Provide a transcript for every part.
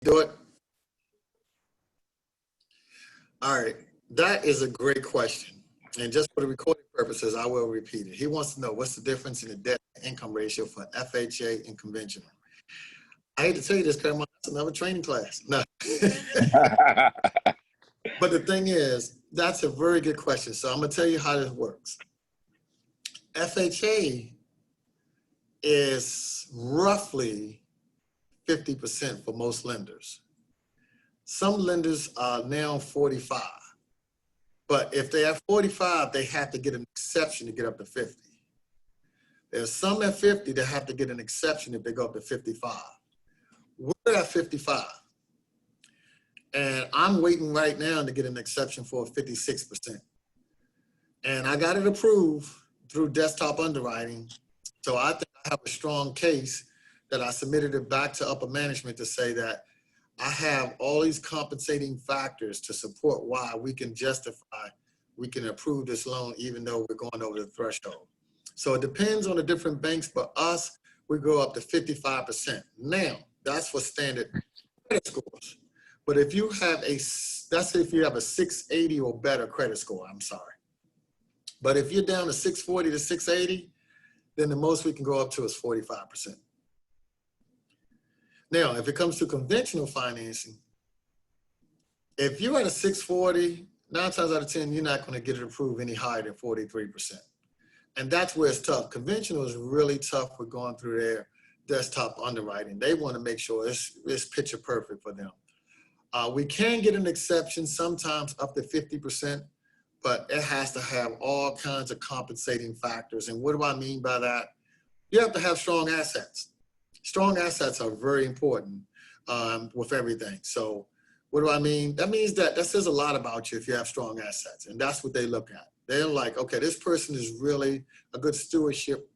Do it. All right. That is a great question. And just for the recording purposes, I will repeat it. He wants to know what's the difference in the debt to income ratio for FHA and conventional. I hate to tell you this, Carmine, that's another training class. No. But the thing is, that's a very good question. So I'm going to tell you how this works. FHA is roughly 50% for most lenders. Some lenders are now 45. But if they have 45, they have to get an exception to get up to 50. There's some at 50 that have to get an exception if they go up to 55. We're at 55. And I'm waiting right now to get an exception for 56%. And I got it approved through desktop underwriting. So I think I have a strong case that I submitted it back to upper management to say that I have all these compensating factors to support why we can justify, we can approve this loan even though we're going over the threshold. So it depends on the different banks, but us, we go up to 55%. Now, that's for standard credit scores. But if you have that's if you have a 680 or better credit score, I'm sorry. But if you're down to 640 to 680, then the most we can go up to is 45%. Now, if it comes to conventional financing, if you're at a 640, 9 times out of 10, you're not going to get it approved any higher than 43%. And that's where it's tough. Conventional is really tough with going through their desktop underwriting. They want to make sure it's picture perfect for them. We can get an exception sometimes up to 50%, but it has to have all kinds of compensating factors. And what do I mean by that? You have to have strong assets. Strong assets are very important with everything. So what do I mean? That means that says a lot about you if you have strong assets. And that's what they look at. They're like, okay, this person is really a good stewardship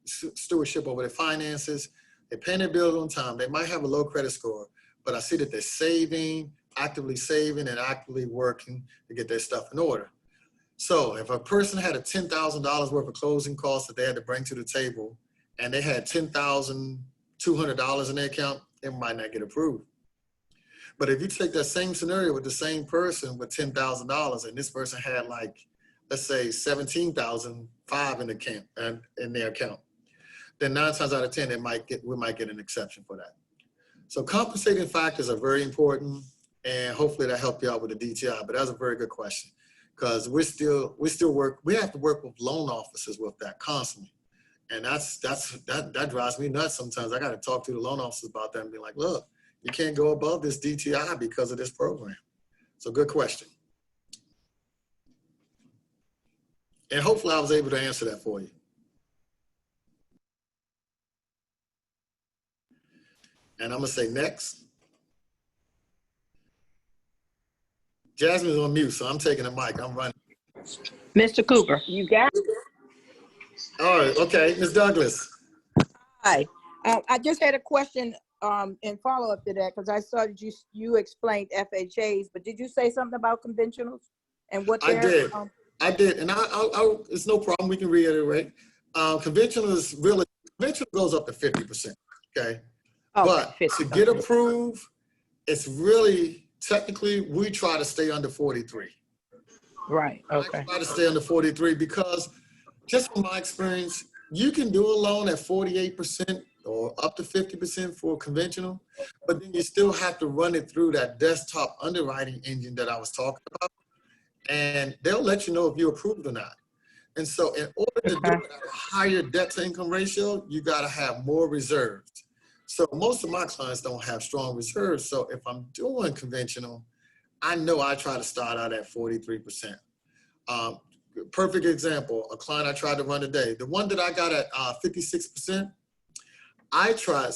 over their finances. They're paying their bills on time. They might have a low credit score, but I see that they're saving, actively saving and actively working to get their stuff in order. So if a person had a $10,000 worth of closing costs that they had to bring to the table and they had $10,200 in their account, it might not get approved. But if you take that same scenario with the same person with $10,000 and this person had like, let's say $17,500 in their account, then 9 times out of 10, we might get an exception for that. So compensating factors are very important, and hopefully that helped you out with the DTI. But that's a very good question because we have to work with loan officers with that constantly. And that drives me nuts sometimes. I got to talk to the loan officers about that and be like, look, you can't go above this DTI because of this program. So good question. And hopefully I was able to answer that for you. And I'm gonna say next. Jasmine's on mute, so I'm taking the mic. I'm running. Mr. Cooper. You got it. All right, okay, Ms. Douglas. Hi. I just had a question in follow-up to that because I saw that you explained FHAs, but did you say something about conventionals and what they're? I did, and it's no problem. We can reiterate. Conventional goes up to 50%. Okay, but 50, to get approved, it's really technically we try to stay under 43. Right. Okay. I try to stay under 43 because just from my experience, you can do a loan at 48% or up to 50% for conventional, but then you still have to run it through that desktop underwriting engine that I was talking about. And they'll let you know if you're approved or not. And so in order to do a higher debt to income ratio, you got to have more reserves. So most of my clients don't have strong reserves. So if I'm doing conventional, I know I try to start out at 43%. Perfect example, a client I tried to run today, the one that I got at 56%, I tried,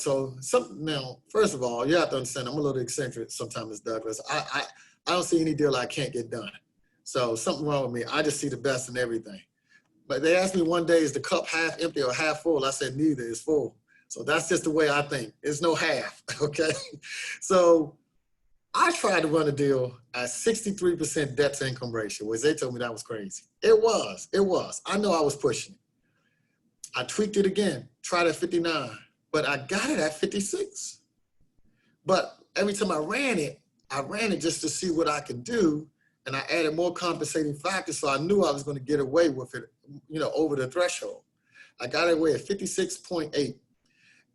now, first of all, you have to understand, I'm a little eccentric sometimes, Douglas. I don't see any deal I can't get done. So something wrong with me. I just see the best in everything. But they asked me one day, is the cup half empty or half full? I said, neither, it's full. So that's just the way I think. There's no half, okay? So I tried to run a deal at 63% debt to income ratio, which they told me that was crazy. It was. I know I was pushing it. I tweaked it again, tried at 59, but I got it at 56. But every time I ran it just to see what I can do. And I added more compensating factors, so I knew I was going to get away with it, you know, over the threshold. I got away at 56.8.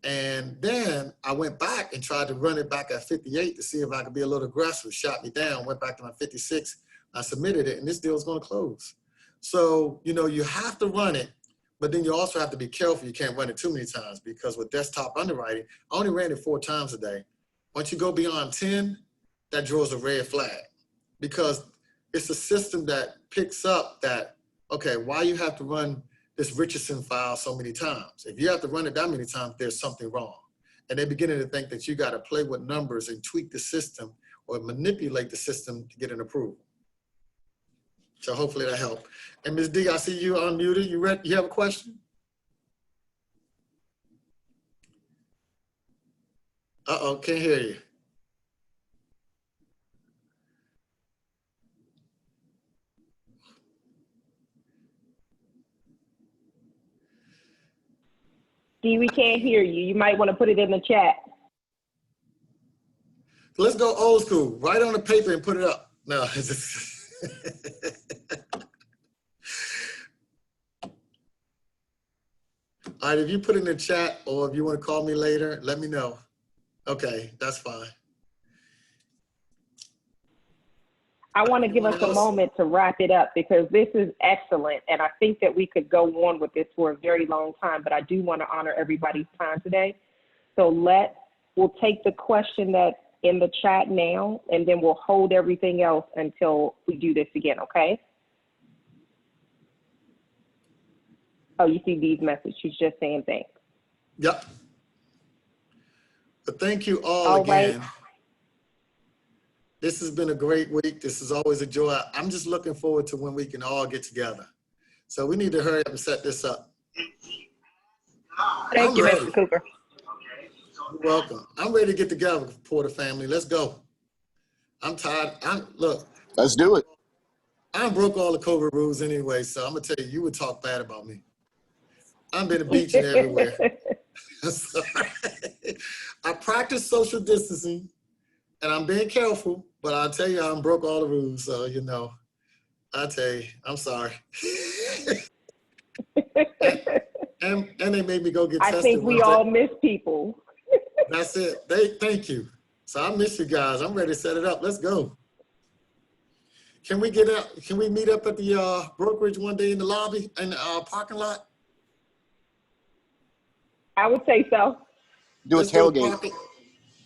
And then I went back and tried to run it back at 58 to see if I could be a little aggressive. Shot me down, went back to my 56. I submitted it, and this deal is going to close. So, you know, you have to run it, but then you also have to be careful. You can't run it too many times, because with desktop underwriting, I only ran it 4 times a day. Once you go beyond 10, that draws a red flag, because it's a system that picks up that, okay, why you have to run this Richardson file so many times? If you have to run it that many times, there's something wrong. And they're beginning to think that you got to play with numbers and tweak the system or manipulate the system to get an approval. So hopefully that helped. And Ms. D, I see you unmuted. You ready? You have a question? Uh-oh, can't hear you. D, we can't hear you. You might want to put it in the chat. Let's go old school. Write on the paper and put it up. No. All right, if you put it in the chat, or if you want to call me later, let me know. Okay, that's fine. I want to give us a moment to wrap it up, because this is excellent. And I think that we could go on with this for a very long time, but I do want to honor everybody's time today. So we'll take the question that's in the chat now, and then we'll hold everything else until we do this again, okay? Oh, you see Dee's message. She's just saying thanks. Yep. But thank you all again. Right. This has been a great week. This is always a joy. I'm just looking forward to when we can all get together. So we need to hurry up and set this up. Thank you, Mr. Cooper. You're welcome. I'm ready to get together, Porter family. Let's go. I'm tired. Look. Let's do it. I broke all the COVID rules anyway, so I'm gonna tell you, you would talk bad about me. I've been to the beach and everywhere. I practice social distancing, and I'm being careful, but I'll tell you, I broke all the rules. So, you know, I tell you, I'm sorry. and they made me go get tested. I think we all miss people. That's it. Thank you. So I miss you guys. I'm ready to set it up. Let's go. Can we get out? Can we meet up at the brokerage one day in the lobby, in the parking lot? I would say so. Do a tailgate.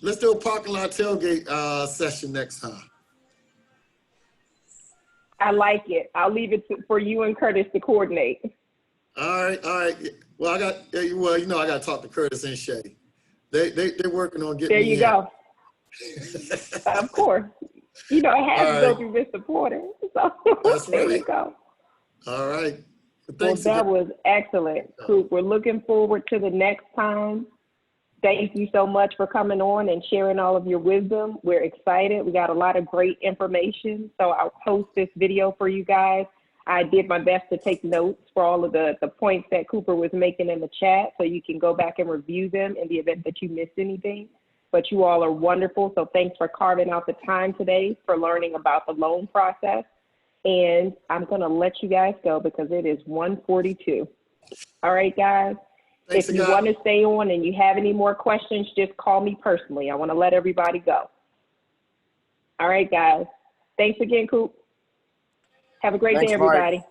Let's do a parking lot tailgate session next time. I like it. I'll leave it for you and Curtis to coordinate. All right, all right. Well, you know, I got to talk to Curtis and Shay. They're working on getting. There you go. Of course. You know, it has to go through Mr. Porter. So that's there right. you go. All right. Well, that was excellent, Coop. We're looking forward to the next time. Thank you so much for coming on and sharing all of your wisdom. We're excited. We got a lot of great information. So I'll post this video for you guys. I did my best to take notes for all of the points that Cooper was making in the chat, so you can go back and review them in the event that you missed anything. But you all are wonderful. So thanks for carving out the time today for learning about the loan process. And I'm going to let you guys go because it is 1:42. All right, guys. Thanks if you want to stay on and you have any more questions, just call me personally. I want to let everybody go. All right, guys. Thanks again, Coop. Have a great day, everybody. Mike.